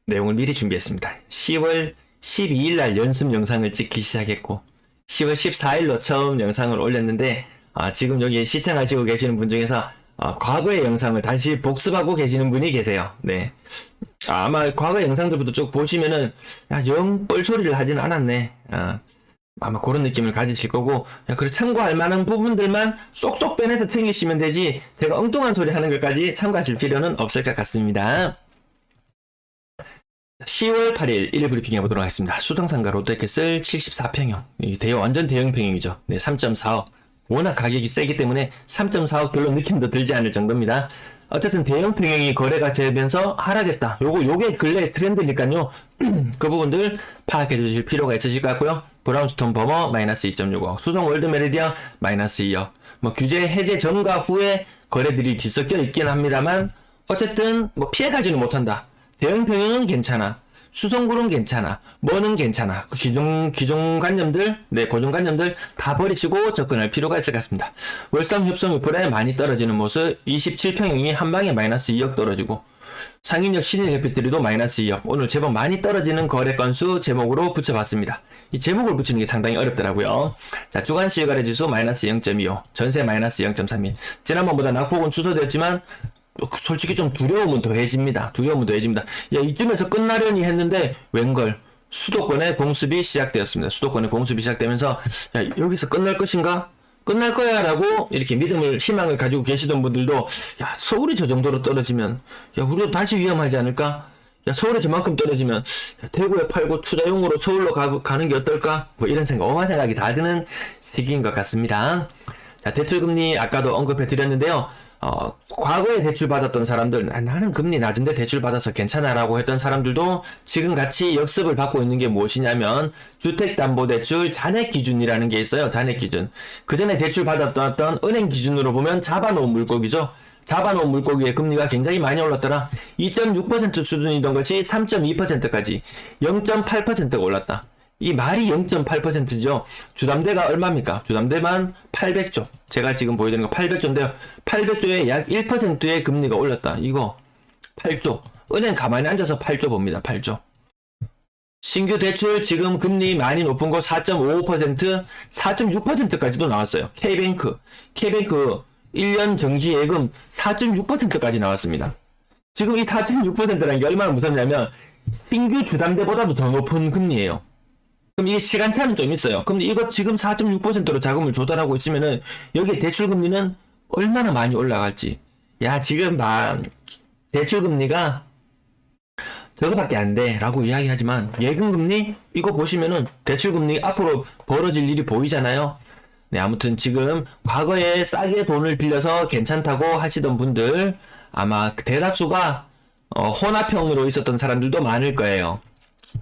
내용을 미리 준비했습니다. 10월 12일 날 연습 영상을 찍기 시작했고 10월 14일로 처음 영상을 올렸는데 지금 여기 시청하시고 계시는 분 중에서 과거의 영상을 다시 복습하고 계시는 분이 계세요. 네. 아마 과거 영상들부터 쭉 보시면은 영 뻘소리를 하진 않았네. 아마 그런 느낌을 가지실 거고 그래 참고할 만한 부분들만 쏙쏙 빼내서 챙기시면 되지 제가 엉뚱한 소리 하는 것까지 참고하실 필요는 없을 것 같습니다. 10월 8일 1일 브리핑 해보도록 하겠습니다. 수동상가 롯데캐슬 74평형 완전 대형평형이죠. 네, 3.4억 워낙 가격이 세기 때문에 3.4억 별로 느낌도 들지 않을 정도입니다. 어쨌든 대형평형이 거래가 되면서 하락했다. 요게 근래 트렌드니까요. 그 부분들 파악해 주실 필요가 있으실 것 같고요. 브라운스톤 버머 마이너스 2.65억, 수성 월드 메리디안 마이너스 2억. 규제 해제 전과 후에 거래들이 뒤섞여 있긴 합니다만 어쨌든 피해가지는 못한다. 대형평형은 괜찮아. 수성구는 괜찮아. 뭐는 괜찮아. 기존관념들, 고정관념들 다 버리시고 접근할 필요가 있을 것 같습니다. 월성 협성 유프라에 많이 떨어지는 모습, 27평형이 한방에 마이너스 2억 떨어지고, 상인역 신일 해피트리도 마이너스 2억. 오늘 제법 많이 떨어지는 거래 건수 제목으로 붙여봤습니다. 이 제목을 붙이는 게 상당히 어렵더라고요. 자, 주간 시외거래 지수 마이너스 0.25, 전세 마이너스 0.31. 지난번보다 낙폭은 취소되었지만, 솔직히 좀 두려움은 더해집니다. 야, 이쯤에서 끝나려니 했는데 웬걸 수도권의 공습이 시작되었습니다. 수도권의 공습이 시작되면서 야, 여기서 끝날 것인가? 끝날 거야 라고 이렇게 믿음을 희망을 가지고 계시던 분들도 야, 서울이 저 정도로 떨어지면 야, 우리도 다시 위험하지 않을까? 야, 서울이 저만큼 떨어지면 야, 대구에 팔고 투자용으로 서울로 가는 게 어떨까? 이런 엄한 생각이 다 드는 시기인 것 같습니다. 자, 대출금리 아까도 언급해 드렸는데요. 과거에 대출 받았던 사람들, 나는 금리 낮은데 대출 받아서 괜찮아 라고 했던 사람들도 지금 같이 역습을 받고 있는 게 무엇이냐면 주택담보대출 잔액 기준이라는 게 있어요. 잔액 기준. 그 전에 대출 받았던 은행 기준으로 보면 잡아놓은 물고기죠. 잡아놓은 물고기의 금리가 굉장히 많이 올랐더라. 2.6% 수준이던 것이 3.2%까지 0.8%가 올랐다. 이 말이 0.8%죠. 주담대가 얼마입니까? 주담대만 800조. 제가 지금 보여드리는 거 800조인데요. 800조에 약 1%의 금리가 올랐다. 이거 8조. 은행 가만히 앉아서 8조 봅니다. 8조. 신규 대출 지금 금리 많이 높은 거 4.55%, 4.6%까지도 나왔어요. K뱅크 1년 정지 예금 4.6%까지 나왔습니다. 지금 이 4.6%라는 게 얼마나 무섭냐면 신규 주담대보다도 더 높은 금리예요. 그럼 이게 시간차는 좀 있어요. 그럼 이거 지금 4.6%로 자금을 조달하고 있으면은 여기 대출금리는 얼마나 많이 올라갈지. 야, 지금 대출금리가 저거밖에 안 돼 라고 이야기하지만 예금금리 이거 보시면은 대출금리 앞으로 벌어질 일이 보이잖아요. 네, 아무튼 지금 과거에 싸게 돈을 빌려서 괜찮다고 하시던 분들 아마 대다수가 혼합형으로 있었던 사람들도 많을 거예요.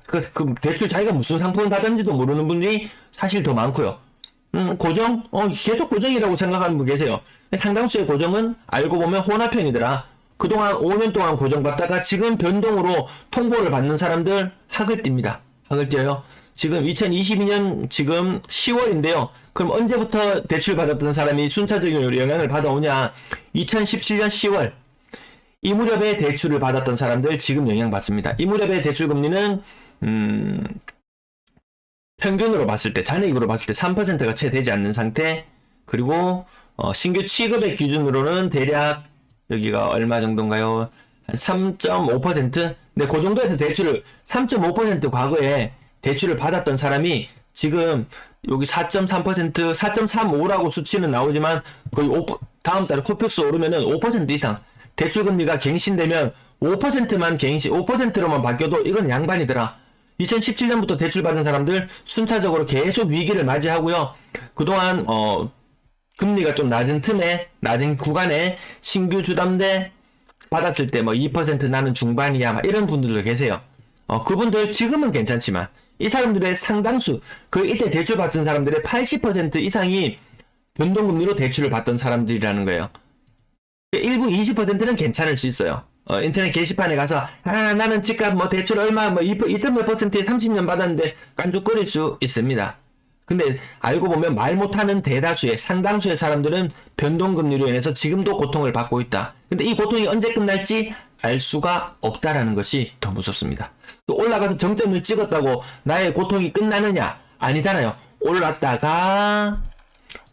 그 대출 자기가 무슨 상품을 받았는지도 모르는 분들이 사실 더 많고요. 고정? 계속 고정이라고 생각하는 분 계세요. 상당수의 고정은 알고 보면 혼합형이더라. 그동안 5년 동안 고정받다가 지금 변동으로 통보를 받는 사람들 학을 띱니다. 학을 띄어요. 지금 2022년 지금 10월인데요. 그럼 언제부터 대출 받았던 사람이 순차적인 영향을 받아오냐? 2017년 10월. 이 무렵에 대출을 받았던 사람들 지금 영향받습니다. 이 무렵의 대출 금리는 평균으로 봤을 때 잔액으로 봤을 때 3%가 채 되지 않는 상태. 그리고 신규 취급액 기준으로는 대략 여기가 얼마 정도인가요? 한 3.5%? 네, 그 정도에서 대출을 3.5% 과거에 대출을 받았던 사람이 지금 여기 4.3%, 4.35라고 수치는 나오지만 거의 다음 달에 코픽스 오르면은 5% 이상 대출금리가 갱신되면 5%만 갱신, 5%로만 바뀌어도 이건 양반이더라. 2017년부터 대출받은 사람들 순차적으로 계속 위기를 맞이하고요. 그동안 금리가 좀 낮은 틈에, 낮은 구간에 신규 주담대 받았을 때 2% 나는 중반이야 이런 분들도 계세요. 그분들 지금은 괜찮지만 이 사람들의 상당수, 이때 대출 받은 사람들의 80% 이상이 변동금리로 대출을 받던 사람들이라는 거예요. 일부 20%는 괜찮을 수 있어요. 인터넷 게시판에 가서 나는 집값 대출 얼마 2.몇%에 30년 받았는데 깐죽거릴 수 있습니다. 근데 알고 보면 말 못하는 대다수의 상당수의 사람들은 변동금리로 인해서 지금도 고통을 받고 있다. 근데 이 고통이 언제 끝날지 알 수가 없다라는 것이 더 무섭습니다. 또 올라가서 정점을 찍었다고 나의 고통이 끝나느냐? 아니잖아요. 올랐다가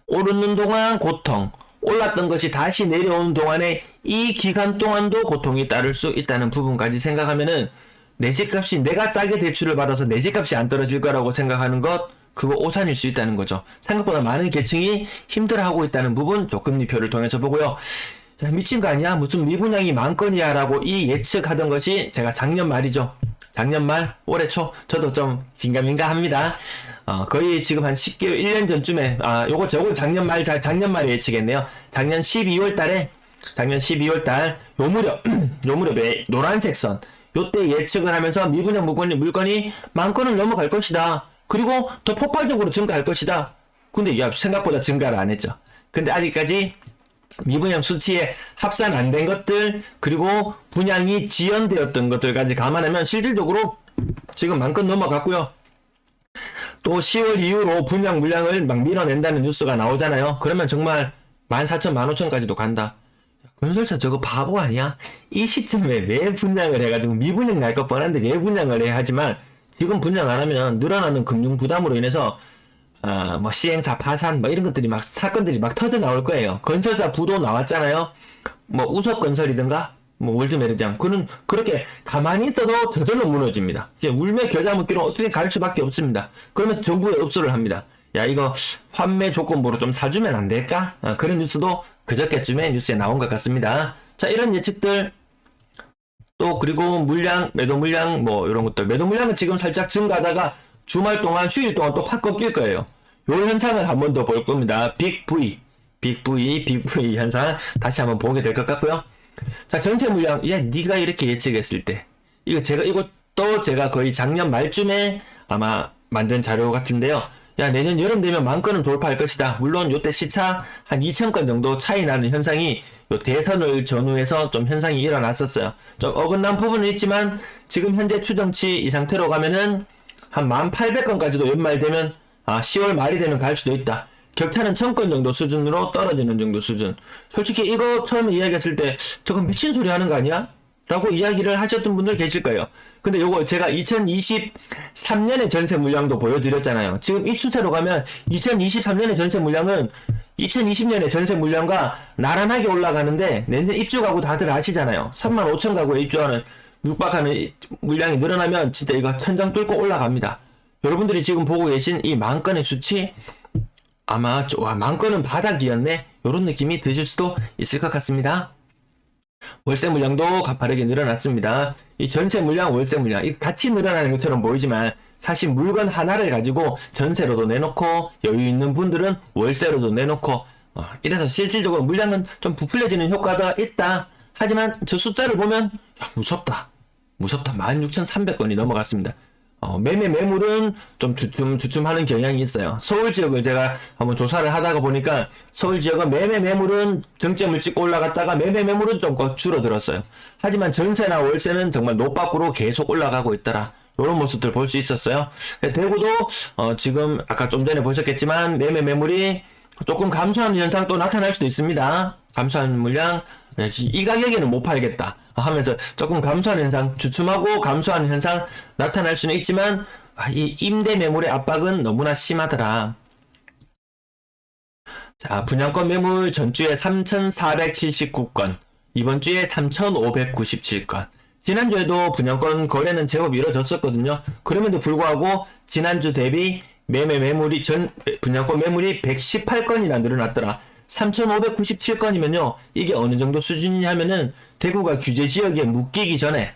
오르는 동안 고통, 올랐던 것이 다시 내려오는 동안에 이 기간 동안도 고통이 따를 수 있다는 부분까지 생각하면은 내 집값이 내가 싸게 대출을 받아서 내 집값이 안 떨어질 거라고 생각하는 것, 그거 오산일 수 있다는 거죠. 생각보다 많은 계층이 힘들어하고 있다는 부분 저금리표를 통해서 보고요. 야, 미친 거 아니야? 무슨 미분양이 만건이야 라고 이 예측하던 것이 제가 작년 말이죠. 작년 말, 올해 초, 저도 좀 긴가민가 합니다. 거의 지금 한 10개월, 1년 전쯤에, 저걸 작년 말에 예측했네요. 작년 12월 달, 요 무렵에 노란색 선, 요때 예측을 하면서 미분양 물건이 만건을 넘어갈 것이다. 그리고 더 폭발적으로 증가할 것이다. 근데 생각보다 증가를 안 했죠. 근데 아직까지 미분양 수치에 합산 안 된 것들, 그리고 분양이 지연되었던 것들까지 감안하면 실질적으로 지금 만건 넘어갔고요. 또 10월 이후로 분양 물량을 막 밀어낸다는 뉴스가 나오잖아요. 그러면 정말 14,000, 15,000까지도 간다. 건설사 저거 바보 아니야? 이 시점에 왜 분양을 해가지고 미분양 날 것 뻔한데 왜 분양을 해야 하지만 지금 분양 안 하면 늘어나는 금융 부담으로 인해서 시행사 파산 이런 것들이 사건들이 터져 나올 거예요. 건설사 부도 나왔잖아요. 우석건설이든가 월드메리장, 그는 그렇게 가만히 있어도 저절로 무너집니다. 이제 울며 겨자 먹기로 어떻게 갈 수밖에 없습니다. 그러면서 정부에 업소를 합니다. 야, 이거 환매 조건부로 좀 사주면 안 될까? 그런 뉴스도 그저께쯤에 뉴스에 나온 것 같습니다. 자, 이런 예측들, 또 그리고 물량, 매도 물량 이런 것들, 매도 물량은 지금 살짝 증가하다가 주말 동안, 휴일 동안 또 팍 꺾일 거예요. 요 현상을 한 번 더 볼 겁니다. 빅 V 현상 다시 한번 보게 될 것 같고요. 자, 전세 물량, 네가 이렇게 예측했을 때, 이것도 제가 거의 작년 말쯤에 아마 만든 자료 같은데요. 내년 여름 되면 만건은 돌파할 것이다. 물론 요때 시차 한 2,000건 정도 차이 나는 현상이 요 대선을 전후해서 좀 현상이 일어났었어요. 좀 어긋난 부분은 있지만 지금 현재 추정치 이 상태로 가면은 한 1,800건까지도 연말 되면 10월 말이 되면 갈 수도 있다. 격차는 1,000건 정도 수준으로 떨어지는 정도 수준. 솔직히 이거 처음에 이야기했을 때 저건 미친 소리 하는 거 아니야? 라고 이야기를 하셨던 분들 계실 거예요. 근데 요거 제가 2023년의 전세 물량도 보여드렸잖아요. 지금 이 추세로 가면 2023년의 전세 물량은 2020년의 전세 물량과 나란하게 올라가는데 내년 입주 가구 다들 아시잖아요. 35,000 가구에 입주하는 육박하는 물량이 늘어나면 진짜 이거 천장 뚫고 올라갑니다. 여러분들이 지금 보고 계신 이 만건의 수치 아마 만건은 바닥이었네 요런 느낌이 드실 수도 있을 것 같습니다. 월세 물량도 가파르게 늘어났습니다. 이 전세 물량, 월세 물량 이 같이 늘어나는 것처럼 보이지만 사실 물건 하나를 가지고 전세로도 내놓고 여유 있는 분들은 월세로도 내놓고 이래서 실질적으로 물량은 좀 부풀려지는 효과가 있다. 하지만 저 숫자를 보면 무섭다. 16,300건이 넘어갔습니다. 매물은 좀 주춤하는 경향이 있어요. 서울 지역을 제가 한번 조사를 하다가 보니까 서울 지역은 매물은 정점을 찍고 올라갔다가 매물은 좀 줄어들었어요. 하지만 전세나 월세는 정말 노박으로 계속 올라가고 있더라. 이런 모습들 볼 수 있었어요. 대구도 지금 아까 좀 전에 보셨겠지만 매물이 조금 감소하는 현상 또 나타날 수도 있습니다. 감소하는 물량 이 가격에는 못 팔겠다 하면서 조금 감소하는 현상, 주춤하고 감소하는 현상 나타날 수는 있지만 이 임대 매물의 압박은 너무나 심하더라. 자, 분양권 매물 전주에 3,479건, 이번 주에 3,597건. 지난주에도 분양권 거래는 제법 이루어졌었거든요. 그럼에도 불구하고 지난주 대비 분양권 매물이 118건이나 늘어났더라. 3,597건이면요. 이게 어느 정도 수준이냐면은 대구가 규제 지역에 묶이기 전에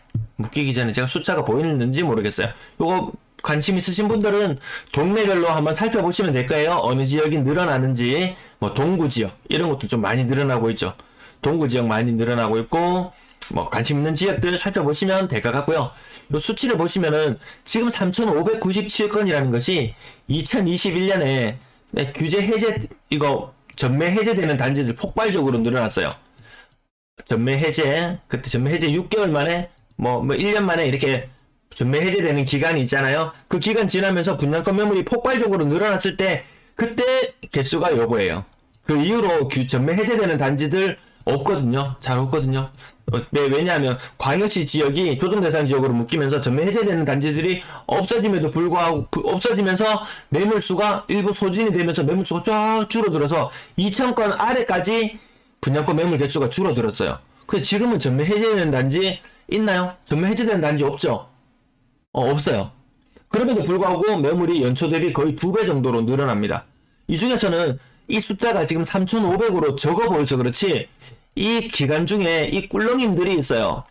제가 숫자가 보이는지 모르겠어요. 요거 관심 있으신 분들은 동네별로 한번 살펴보시면 될 거예요. 어느 지역이 늘어나는지, 동구 지역 이런 것도 좀 많이 늘어나고 있죠. 동구 지역 많이 늘어나고 있고, 관심 있는 지역들 살펴보시면 될 것 같고요. 요 수치를 보시면은 지금 3,597건이라는 것이 2021년에 규제 해제 전매 해제되는 단지들 폭발적으로 늘어났어요. 전매 해제 6개월 만에 1년 만에 이렇게 전매 해제되는 기간이 있잖아요. 그 기간 지나면서 분양권 매물이 폭발적으로 늘어났을 때 그때 개수가 요거예요. 그 이후로 전매 해제되는 단지들 없거든요. 잘 없거든요. 왜냐하면 광역시 지역이 조정대상 지역으로 묶이면서 전매 해제되는 단지들이 없어짐에도 불구하고 없어지면서 매물수가 일부 소진이 되면서 매물수가 쫙 줄어들어서 2,000건 아래까지 분양권 매물 개수가 줄어들었어요. 근데 지금은 전매 해제되는 단지 있나요? 전매 해제되는 단지 없죠? 없어요. 그럼에도 불구하고 매물이 연초 대비 거의 2배 정도로 늘어납니다. 이 중에서는 이 숫자가 지금 3,500으로 적어 보여서 그렇지 이 기간 중에 이 꿀렁임들이 있어요.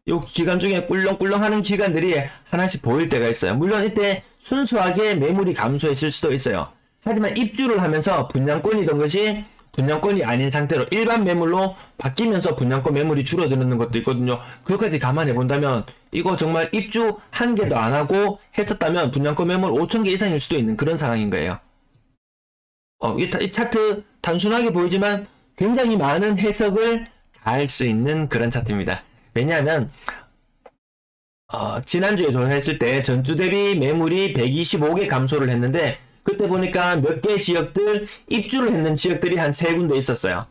이 기간 중에 꿀렁꿀렁 하는 기간들이 하나씩 보일 때가 있어요. 물론 이때 순수하게 매물이 감소했을 수도 있어요. 하지만 입주를 하면서 분양권이던 것이 분양권이 아닌 상태로 일반 매물로 바뀌면서 분양권 매물이 줄어드는 것도 있거든요. 그것까지 감안해 본다면 이거 정말 입주 한 개도 안 하고 했었다면 분양권 매물 5,000개 이상일 수도 있는 그런 상황인 거예요. 이 차트 단순하게 보이지만 굉장히 많은 해석을 할 수 있는 그런 차트입니다. 왜냐하면 지난주에 조사했을 때 전주 대비 매물이 125개 감소를 했는데 그때 보니까 몇 개 지역들 입주를 했는 지역들이 한 3군데 있었어요.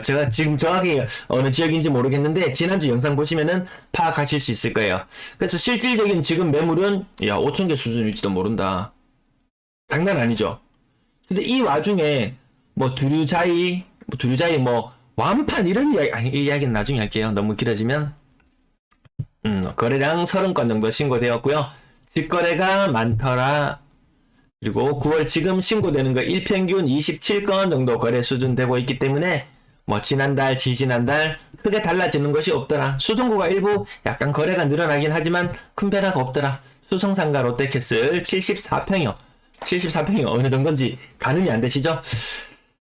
제가 지금 정확히 어느 지역인지 모르겠는데 지난주 영상 보시면은 파악하실 수 있을 거예요. 그래서 실질적인 지금 매물은 5,000개 수준일지도 모른다. 장난 아니죠. 근데 이 와중에 두류자이 완판 이런 이야기, 이 이야기는 나중에 할게요. 너무 길어지면. 거래량 30건 정도 신고되었고요. 직거래가 많더라. 그리고 9월 지금 신고되는 거 일평균 27건 정도 거래 수준 되고 있기 때문에 지난달, 지지난달 크게 달라지는 것이 없더라. 수성구가 일부 약간 거래가 늘어나긴 하지만 큰 변화가 없더라. 수성상가 롯데캐슬 74평이요. 74평이 어느 정도인지 가늠이 안 되시죠?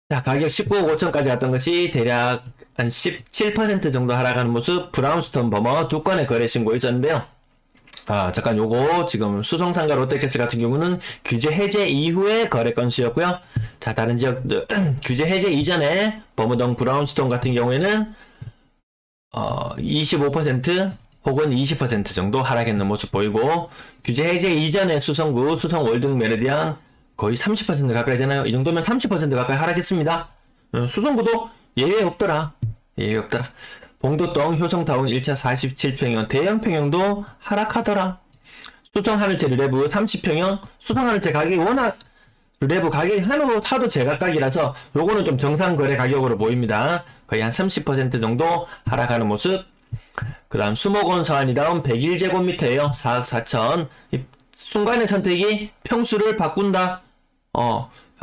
자, 가격 19억 5천까지 갔던 것이 대략 한 17% 정도 하락하는 모습. 브라운스톤 버머 2건의 거래 신고 있었는데요. 잠깐 요거 지금 수성상가 롯데캐슬 같은 경우는 규제 해제 이후에 거래 건수였고요. 자, 다른 지역들 규제 해제 이전에 버무동 브라운스톤 같은 경우에는 25% 혹은 20% 정도 하락했는 모습 보이고 규제 해제 이전에 수성구 수성월등 메르디안 거의 30% 가까이 되나요? 이 정도면 30% 가까이 하락했습니다. 수성구도 예외 없더라. 봉도동 효성타운 1차 47평형 대형평형도 하락하더라. 수성하늘채 르레브 30평형 수성하늘채 가격이 워낙 르레브 가격이 하도 제각각이라서 요거는 좀 정상 거래 가격으로 보입니다. 거의 한 30% 정도 하락하는 모습. 그 다음 수목원 서안이다운 101제곱미터예요. 4억 4천. 순간의 선택이 평수를 바꾼다.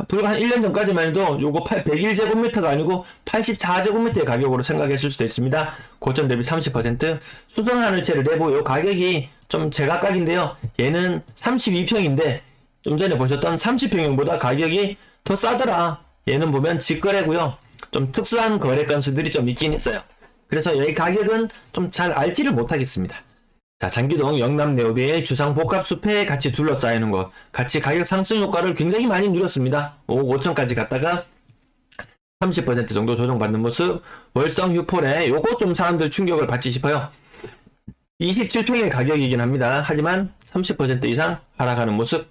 불과 한 1년 전까지만 해도 요거 101제곱미터가 아니고 84제곱미터의 가격으로 생각했을 수도 있습니다. 고점 대비 30%. 수성하늘채 르레브 요 가격이 좀 제각각인데요. 얘는 32평인데 좀 전에 보셨던 30평형보다 가격이 더 싸더라. 얘는 보면 직거래고요. 좀 특수한 거래 건수들이 좀 있긴 있어요. 그래서 여기 가격은 좀 잘 알지를 못하겠습니다. 자, 장기동 영남 네오빌 주상 복합숲에 같이 둘러싸이는 곳. 같이 가격 상승 효과를 굉장히 많이 누렸습니다. 5억 5천까지 갔다가 30% 정도 조정받는 모습. 월성 휴폴에 요거 좀 사람들 충격을 받지 싶어요. 27평의 가격이긴 합니다. 하지만 30% 이상 하락하는 모습.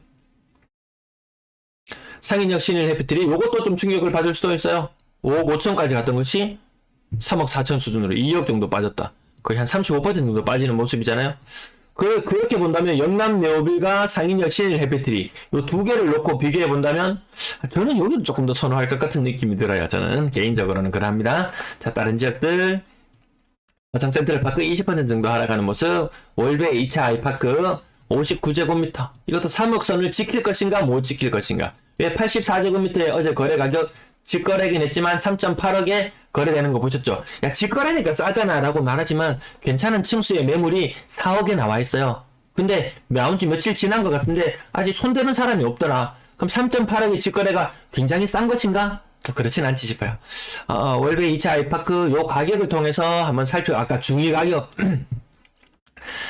상인역 신일 해피트리 요것도 좀 충격을 받을 수도 있어요. 5억 5천까지 갔던 것이 3억 4천 수준으로 2억 정도 빠졌다. 거의 한 35% 정도 빠지는 모습이잖아요. 그렇게 본다면 영남 네오빌과 상인역 신일 해피트리 요 두 개를 놓고 비교해 본다면 저는 여기를 조금 더 선호할 것 같은 느낌이 들어요. 저는 개인적으로는 그러합니다. 자, 다른 지역들 화창 센트럴파크 20% 정도 하락하는 모습. 월배 2차 아이파크 59제곱미터 이것도 3억 선을 지킬 것인가 못 지킬 것인가. 왜 84제곱미터의 어제 거래 가격 직거래긴 했지만 3.8억에 거래되는 거 보셨죠? 야, 직거래니까 싸잖아 라고 말하지만 괜찮은 층수의 매물이 4억에 나와 있어요. 근데 나온 지 며칠 지난 것 같은데 아직 손대는 사람이 없더라. 그럼 3.8억의 직거래가 굉장히 싼 것인가? 또 그렇진 않지 싶어요. 월배 2차 아이파크 요 가격을 통해서 한번 아까 중위 가격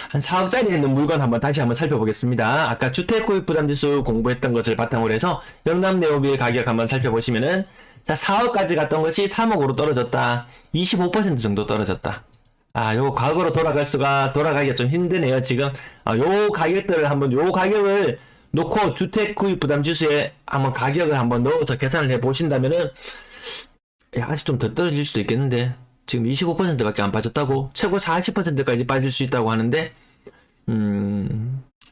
한 4억짜리 있는 물건 다시 한번 살펴보겠습니다. 아까 주택구입부담지수 공부했던 것을 바탕으로 해서 영남 네오빌 가격 한번 살펴보시면은 자, 4억까지 갔던 것이 3억으로 떨어졌다. 25% 정도 떨어졌다. 요거 과거로 돌아가기가 좀 힘드네요, 지금. 요 가격들을 요 가격을 놓고 주택구입부담지수에 한번 가격을 한번 넣어서 계산을 해 보신다면은, 아직 좀 더 떨어질 수도 있겠는데. 지금 25%밖에 안 빠졌다고? 최고 40%까지 빠질 수 있다고 하는데,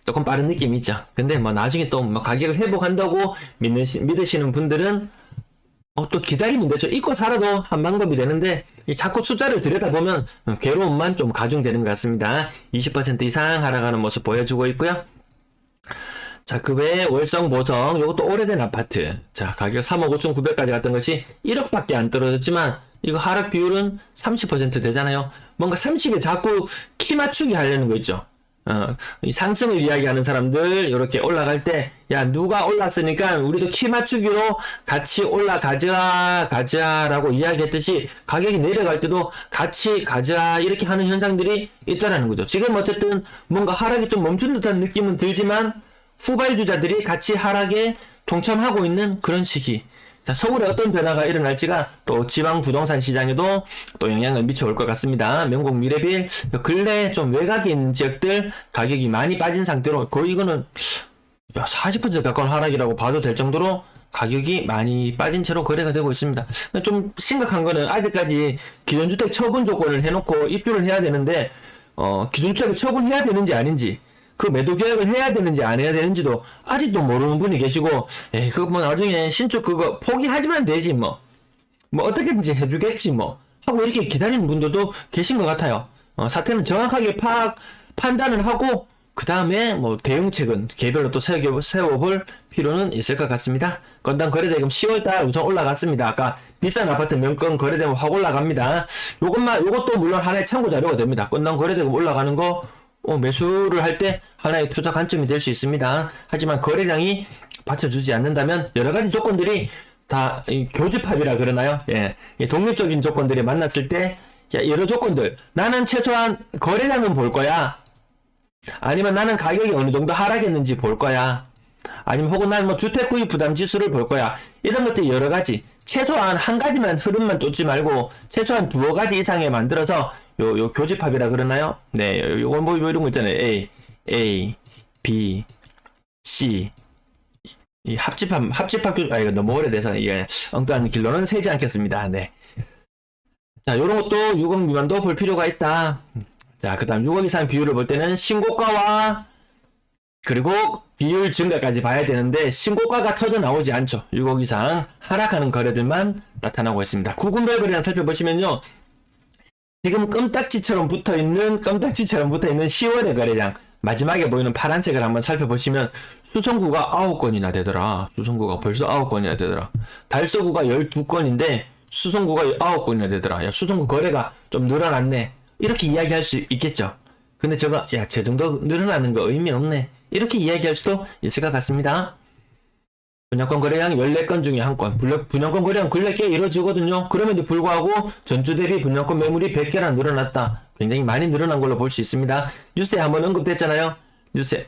조금 빠른 느낌이죠. 근데 뭐 나중에 또 뭐 가격을 회복한다고 믿으시는 분들은 또 기다리면 되죠. 잊고 살아도 한 방법이 되는데 자꾸 숫자를 들여다보면 괴로움만 좀 가중되는 것 같습니다. 20% 이상 하락하는 모습 보여주고 있고요. 자, 그 외에 월성 보성, 요것도 오래된 아파트. 자, 가격 3억 5,900까지 갔던 것이 1억밖에 안 떨어졌지만 이거 하락 비율은 30% 되잖아요. 뭔가 30에 자꾸 키 맞추기 하려는 거 있죠. 이 상승을 이야기하는 사람들 이렇게 올라갈 때 야 누가 올랐으니까 우리도 키 맞추기로 같이 가자라고 이야기했듯이 가격이 내려갈 때도 같이 가자 이렇게 하는 현상들이 있다라는 거죠. 지금 어쨌든 뭔가 하락이 좀 멈춘 듯한 느낌은 들지만 후발주자들이 같이 하락에 동참하고 있는 그런 시기. 자, 서울에 어떤 변화가 일어날지가 또 지방 부동산 시장에도 또 영향을 미쳐올 것 같습니다. 명곡 미래빌 근래 좀 외곽에 있는 지역들 가격이 많이 빠진 상태로 거의 이거는 40% 가까운 하락이라고 봐도 될 정도로 가격이 많이 빠진 채로 거래가 되고 있습니다. 좀 심각한 거는 아직까지 기존주택 처분 조건을 해놓고 입주를 해야 되는데 기존주택을 처분해야 되는지 아닌지 그 매도 계약을 해야 되는지 안 해야 되는지도 아직도 모르는 분이 계시고 그거 뭐 나중에 신축 그거 포기하지만 되지 뭐 어떻게든지 해주겠지 뭐 하고 이렇게 기다리는 분들도 계신 것 같아요. 사태는 정확하게 판단을 하고 그 다음에 뭐 대응책은 개별로 또 세워볼 필요는 있을 것 같습니다. 건당 거래대금 10월달 우선 올라갔습니다. 아까 비싼 아파트 명건 거래되면 확 올라갑니다. 요것도 물론 하나의 참고 자료가 됩니다. 건당 거래대금 올라가는 거 매수를 할 때 하나의 투자 관점이 될 수 있습니다. 하지만 거래량이 받쳐주지 않는다면 여러가지 조건들이 다 교집합이라 그러나요? 이 독립적인 조건들이 만났을 때 여러 조건들 나는 최소한 거래량은 볼 거야. 아니면 나는 가격이 어느 정도 하락했는지 볼 거야. 아니면 혹은 나는 뭐 주택 구입 부담 지수를 볼 거야. 이런 것들이 여러 가지 최소한 한 가지만 흐름만 쫓지 말고 최소한 두어 가지 이상에 만들어서 요 교집합이라 그러나요? 네, 요건 뭐 이런 거 있잖아요. A, B, C. 이 합집합 이거 너무 오래돼서 이게 엉뚱한 길로는 세지 않겠습니다. 네. 자, 요런 것도 6억 미만도 볼 필요가 있다. 자, 그 다음 6억 이상 비율을 볼 때는 신고가와 그리고 비율 증가까지 봐야 되는데 신고가가 터져 나오지 않죠. 6억 이상 하락하는 거래들만 나타나고 있습니다. 구군별 거래량 살펴보시면요. 지금 껌딱지처럼 붙어있는 10월의 거래량 마지막에 보이는 파란색을 한번 살펴보시면 수성구가 9건이나 되더라. 수성구가 벌써 9건이나 되더라. 달서구가 12건인데 수성구가 9건이나 되더라. 야, 수성구 거래가 좀 늘어났네. 이렇게 이야기할 수 있겠죠. 근데 저 정도 늘어나는 거 의미 없네. 이렇게 이야기할 수도 있을 것 같습니다. 분양권 거래량 14건 중에 1건. 분양권 거래량 근래 꽤 이루어지거든요. 그럼에도 불구하고 전주 대비 분양권 매물이 100개나 늘어났다. 굉장히 많이 늘어난 걸로 볼 수 있습니다. 뉴스에 한번 언급됐잖아요. 뉴스에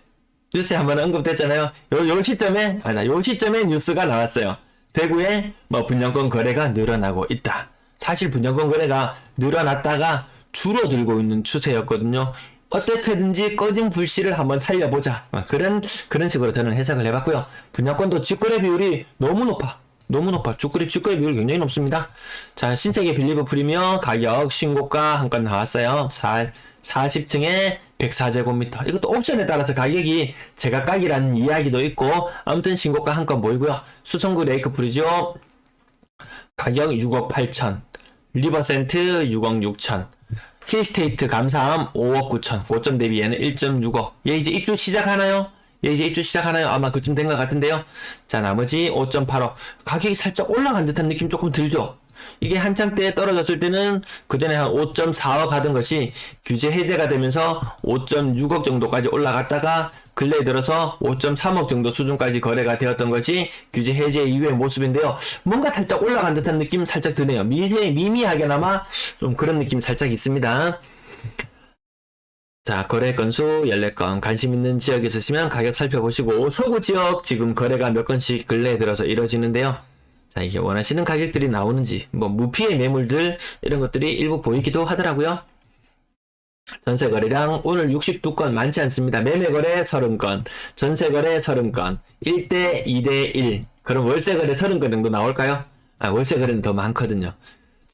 한번 언급됐잖아요. 요 시점에 뉴스가 나왔어요. 대구에 뭐 분양권 거래가 늘어나고 있다. 사실 분양권 거래가 늘어났다가 줄어들고 있는 추세였거든요. 어떻게든지 꺼진 불씨를 한번 살려보자. 그런 식으로 저는 해석을 해봤고요. 분양권도 직거래 비율이 너무 높아. 직거래 비율이 굉장히 높습니다. 자, 신세계 빌리브 프리미엄 가격 신고가 한 건 나왔어요. 40층에 104제곱미터. 이것도 옵션에 따라서 가격이 제각각이라는 이야기도 있고, 아무튼 신고가 한 건 보이고요. 수성구 레이크 프리죠. 가격 6억 8천. 리버센트 6억 6천. 힐스테이트 감사함 5억 9천. 고점 대비에는 1.6억. 얘 이제 입주 시작하나요? 아마 그쯤 된 것 같은데요. 자, 나머지 5.8억. 가격이 살짝 올라간 듯한 느낌 조금 들죠? 이게 한창 때 떨어졌을 때는 그 전에 한 5.4억 하던 것이 규제 해제가 되면서 5.6억 정도까지 올라갔다가 근래에 들어서 5.3억 정도 수준까지 거래가 되었던 것이 규제 해제 이후의 모습인데요. 뭔가 살짝 올라간 듯한 느낌 살짝 드네요. 미미하게나마 좀 그런 느낌 살짝 있습니다. 자, 거래 건수 14건. 관심 있는 지역에 있으시면 가격 살펴보시고, 서구 지역 지금 거래가 몇 건씩 근래에 들어서 이루어지는데요. 자, 이게 원하시는 가격들이 나오는지, 뭐 무피의 매물들 이런 것들이 일부 보이기도 하더라고요. 전세 거래량 오늘 62건 많지 않습니다. 매매 거래 30건, 전세 거래 30건, 1대 2대 1. 그럼 월세 거래 30건 정도 나올까요? 월세 거래는 더 많거든요.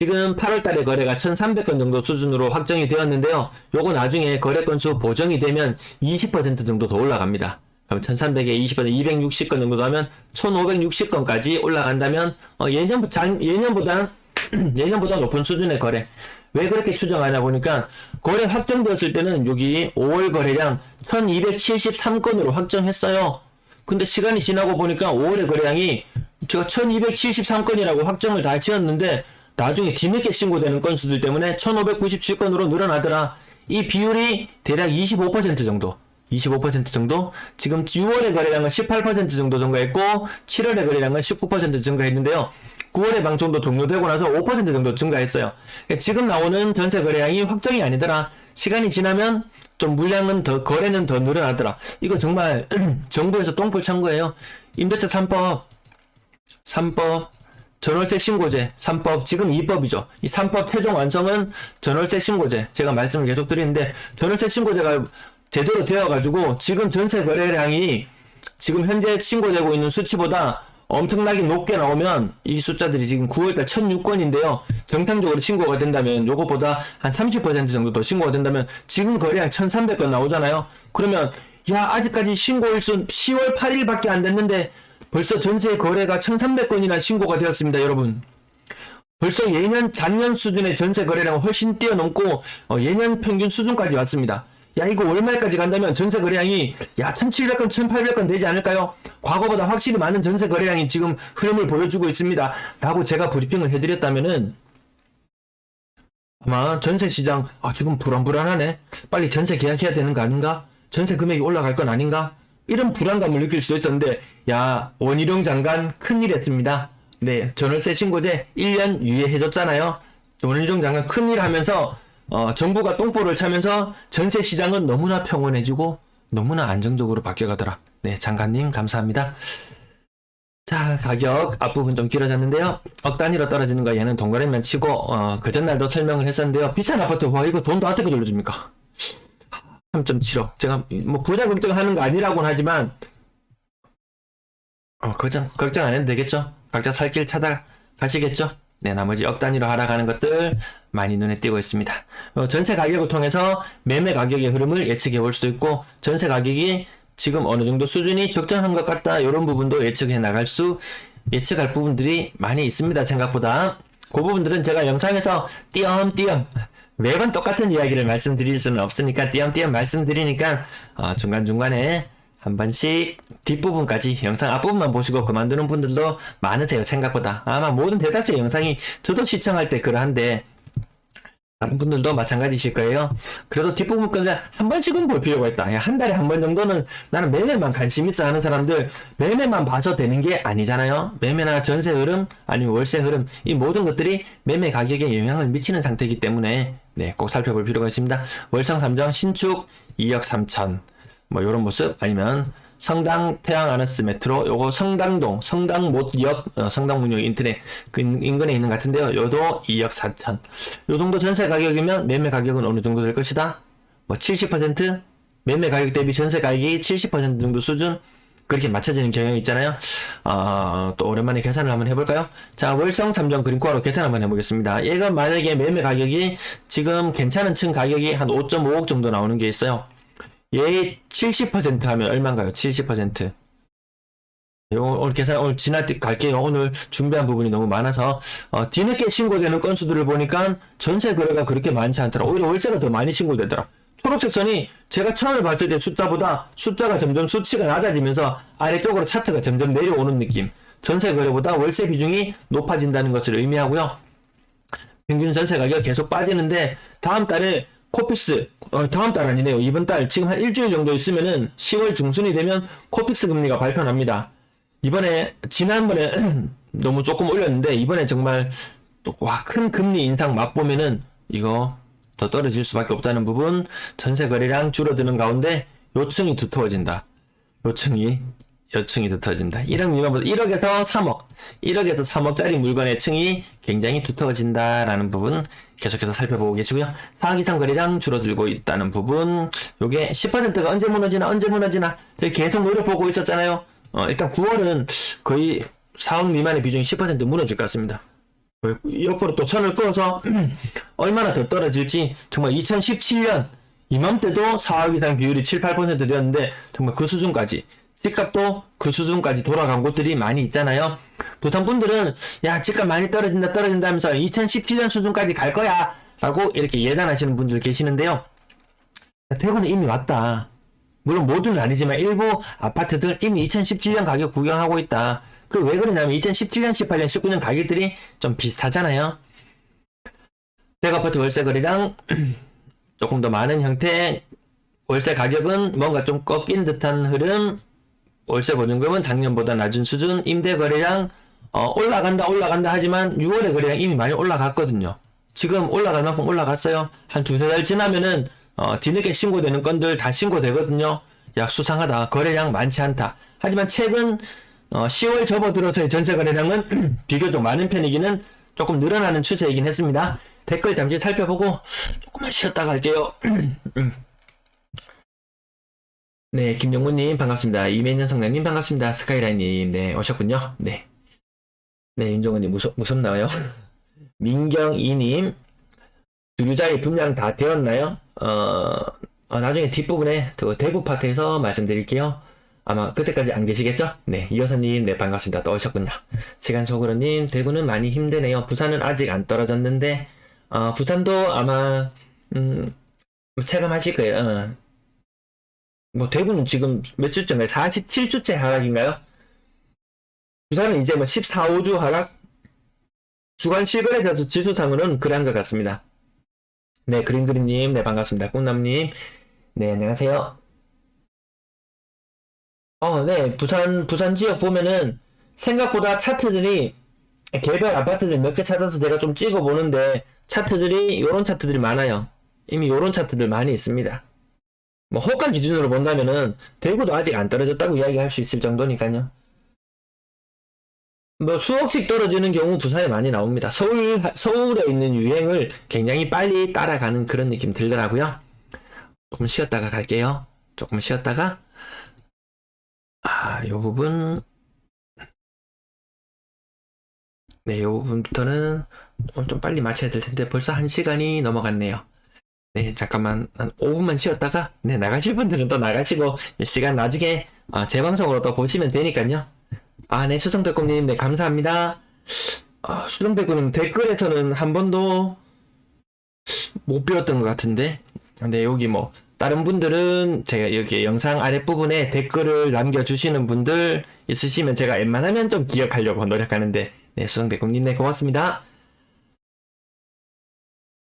지금 8월달에 거래가 1300건 정도 수준으로 확정이 되었는데요. 요거 나중에 거래 건수 보정이 되면 20% 정도 더 올라갑니다. 그럼 1300에 20%, 260건 정도 하면 1560건까지 올라간다면 예년보다 높은 수준의 거래. 왜 그렇게 추정하냐 보니까 거래 확정되었을 때는 여기 5월 거래량 1273건으로 확정했어요. 근데 시간이 지나고 보니까 5월의 거래량이 제가 1273건이라고 확정을 다 지었는데 나중에 뒤늦게 신고되는 건수들 때문에 1597건으로 늘어나더라. 이 비율이 대략 25% 정도. 25% 정도? 지금 6월의 거래량은 18% 정도 증가했고 7월의 거래량은 19% 증가했는데요. 9월의 방송도 종료되고 나서 5% 정도 증가했어요. 그러니까 지금 나오는 전세 거래량이 확정이 아니더라. 시간이 지나면 좀 물량은 더, 거래는 더 늘어나더라. 이거 정말 정부에서 똥볼 찬 거예요. 임대차 3법, 전월세 신고제 3법, 지금 2법이죠. 이 3법 최종 완성은 전월세 신고제. 제가 말씀을 계속 드리는데 전월세 신고제가 제대로 되어가지고 지금 전세 거래량이 지금 현재 신고되고 있는 수치보다 엄청나게 높게 나오면 이 숫자들이 지금 9월달 1006건인데요. 정상적으로 신고가 된다면 요거보다 한 30% 정도 더 신고가 된다면 지금 거래량 1300건 나오잖아요. 그러면 야 아직까지 신고일수 10월 8일밖에 안 됐는데 벌써 전세 거래가 1300건이나 신고가 되었습니다. 여러분. 벌써 작년 수준의 전세 거래량은 훨씬 뛰어넘고 예년 평균 수준까지 왔습니다. 야 이거 월말까지 간다면 전세 거래량이 1700건 1800건 되지 않을까요? 과거보다 확실히 많은 전세 거래량이 지금 흐름을 보여주고 있습니다 라고 제가 브리핑을 해드렸다면은 아마 전세 시장 지금 불안불안하네, 빨리 전세 계약해야 되는 거 아닌가, 전세 금액이 올라갈 건 아닌가, 이런 불안감을 느낄 수도 있었는데 원희룡 장관 큰일 했습니다. 네, 전월세 신고제 1년 유예해줬잖아요. 원희룡 장관 큰일 하면서 정부가 똥볼을 차면서 전세 시장은 너무나 평온해지고 너무나 안정적으로 바뀌어가더라. 네, 장관님 감사합니다. 자, 가격 앞부분 좀 길어졌는데요. 억 단위로 떨어지는 거 얘는 동그라미만 치고 그 전날도 설명을 했었는데요. 비싼 아파트 이거 돈도 어떻게 돌려줍니까? 3.7억. 제가 뭐 부자 걱정하는 거 아니라고는 하지만 걱정 안 해도 되겠죠? 각자 살 길 찾아가시겠죠? 네, 나머지 억 단위로 하락하는 것들 많이 눈에 띄고 있습니다. 전세 가격을 통해서 매매 가격의 흐름을 예측해 볼 수도 있고, 전세 가격이 지금 어느 정도 수준이 적정한 것 같다, 이런 부분도 예측할 부분들이 많이 있습니다. 생각보다. 그 부분들은 제가 영상에서 띄엄띄엄 매번 똑같은 이야기를 말씀드릴 수는 없으니까 띄엄띄엄 말씀드리니까 중간중간에 한 번씩 뒷부분까지 영상 앞부분만 보시고 그만두는 분들도 많으세요. 생각보다. 아마 모든 대다수의 영상이 저도 시청할 때 그러한데 다른 분들도 마찬가지실 거예요. 그래도 뒷부분까지 한 번씩은 볼 필요가 있다. 한 달에 한 번 정도는 나는 매매만 관심 있어 하는 사람들, 매매만 봐서 되는 게 아니잖아요. 매매나 전세 흐름 아니면 월세 흐름, 이 모든 것들이 매매 가격에 영향을 미치는 상태이기 때문에 네, 꼭 살펴볼 필요가 있습니다. 월성 3정 신축 2억 3천 뭐 요런 모습, 아니면 성당 태양 아너스 메트로, 요거 성당동 성당못역 성당문역 인터넷 그 인근에 있는 것 같은데요. 요도 2억 4천. 요 정도 전세 가격이면 매매 가격은 어느 정도 될 것이다? 뭐 70%? 매매 가격 대비 전세 가격이 70% 정도 수준? 그렇게 맞춰지는 경향이 있잖아요. 또 오랜만에 계산을 한번 해볼까요? 자, 월성 3정 그린코어로 계산 한번 해보겠습니다. 얘가 만약에 매매 가격이 지금 괜찮은 층 가격이 한 5.5억 정도 나오는 게 있어요. 얘 70% 하면 얼마인가요? 70%. 오늘 계산, 오늘 갈게요. 오늘 준비한 부분이 너무 많아서, 뒤늦게 신고되는 건수들을 보니까 전세 거래가 그렇게 많지 않더라. 오히려 월세가 더 많이 신고되더라. 초록색 선이 제가 처음에 봤을 때 숫자가 점점 수치가 낮아지면서 아래쪽으로 차트가 점점 내려오는 느낌. 전세 거래보다 월세 비중이 높아진다는 것을 의미하고요. 평균 전세 가격 계속 빠지는데, 다음 달에 코픽스, 다음 달 아니네요. 이번 달, 지금 한 일주일 정도 있으면은 10월 중순이 되면 코픽스 금리가 발표납니다. 지난번에 너무 조금 올렸는데, 이번에 정말 큰 금리 인상 맛보면은 이거 더 떨어질 수밖에 없다는 부분, 전세 거래량 줄어드는 가운데 요층이 두터워진다. 요층이 두터워진다. 1억 미만보다 1억에서 3억짜리 물건의 층이 굉장히 두터워진다라는 부분 계속해서 살펴보고 계시고요. 4억 이상 거래량 줄어들고 있다는 부분, 요게 10%가 언제 무너지나 저희 계속 노려보고 있었잖아요. 일단 9월은 거의 4억 미만의 비중이 10% 무너질 것 같습니다. 옆으로 또 선을 그어서 얼마나 더 떨어질지 정말 2017년 이맘때도 4억 이상 비율이 7, 8% 되었는데 정말 그 수준까지 집값도 그 수준까지 돌아간 곳들이 많이 있잖아요. 부산 분들은 야 집값 많이 떨어진다 하면서 2017년 수준까지 갈 거야 라고 이렇게 예단하시는 분들 계시는데요. 대구는 이미 왔다. 물론 모두는 아니지만 일부 아파트들 이미 2017년 가격 구경하고 있다. 그 왜 그러냐면 2017년, 18년, 19년 가격들이 좀 비슷하잖아요. 대구 아파트 월세 거래량 조금 더 많은 형태, 월세 가격은 뭔가 좀 꺾인 듯한 흐름, 월세 보증금은 작년보다 낮은 수준, 임대 거래량 올라간다 하지만 6월에 거래량 이미 많이 올라갔거든요. 지금 올라갈 만큼 올라갔어요. 한 두세 달 지나면은 뒤늦게 신고되는 건들 다 신고되거든요. 야 수상하다. 거래량 많지 않다. 하지만 최근 10월 접어들어서의 전체 거래량은 비교적 많은 편이기는 조금 늘어나는 추세이긴 했습니다. 댓글 잠시 살펴보고 조금만 쉬었다가 할게요. 네, 김영구님 반갑습니다. 이매년 성남님 반갑습니다. 스카이라인님 네 오셨군요. 네, 네 윤정은님 무섭나요? 민경이님 주류자의 분양 다 되었나요? 나중에 뒷부분에 대구 파트에서 말씀드릴게요. 아마 그때까지 안 계시겠죠? 네, 이여사님 네 반갑습니다. 또 오셨군요. 시간속으로님 대구는 많이 힘드네요. 부산은 아직 안 떨어졌는데 부산도 아마 체감하실 거예요. 뭐 대구는 지금 몇 주째인가요? 47주째 하락인가요? 부산은 이제 뭐 14, 5주 하락? 주간 실거래 지수상으로는 그러한 것 같습니다. 네, 그린그린님 네 반갑습니다. 꽃남님 네 안녕하세요. 네 부산 지역 보면은 생각보다 차트들이 개별 아파트들 몇 개 찾아서 제가 좀 찍어보는데 차트들이 요런 차트들이 많아요. 이미 요런 차트들 많이 있습니다. 뭐 호가 기준으로 본다면은 대구도 아직 안 떨어졌다고 이야기할 수 있을 정도니까요. 뭐 수억씩 떨어지는 경우 부산에 많이 나옵니다. 서울에 있는 유행을 굉장히 빨리 따라가는 그런 느낌 들더라고요. 조금 쉬었다가 갈게요. 조금 쉬었다가 요 부분 네, 요 부분부터는 좀 빨리 마쳐야 될 텐데 벌써 1시간이 넘어갔네요. 네, 잠깐만 한 5분만 쉬었다가 네 나가실 분들은 또 나가시고 시간 나중에 재방송으로 또 보시면 되니까요. 네 수정백곰님 네 감사합니다. 수정백곰님 댓글에서는 한 번도 못 배웠던 것 같은데 근데 여기 뭐 다른 분들은 제가 여기 영상 아랫부분에 댓글을 남겨주시는 분들 있으시면 제가 웬만하면 좀 기억하려고 노력하는데 네 수정백곰님 네 고맙습니다.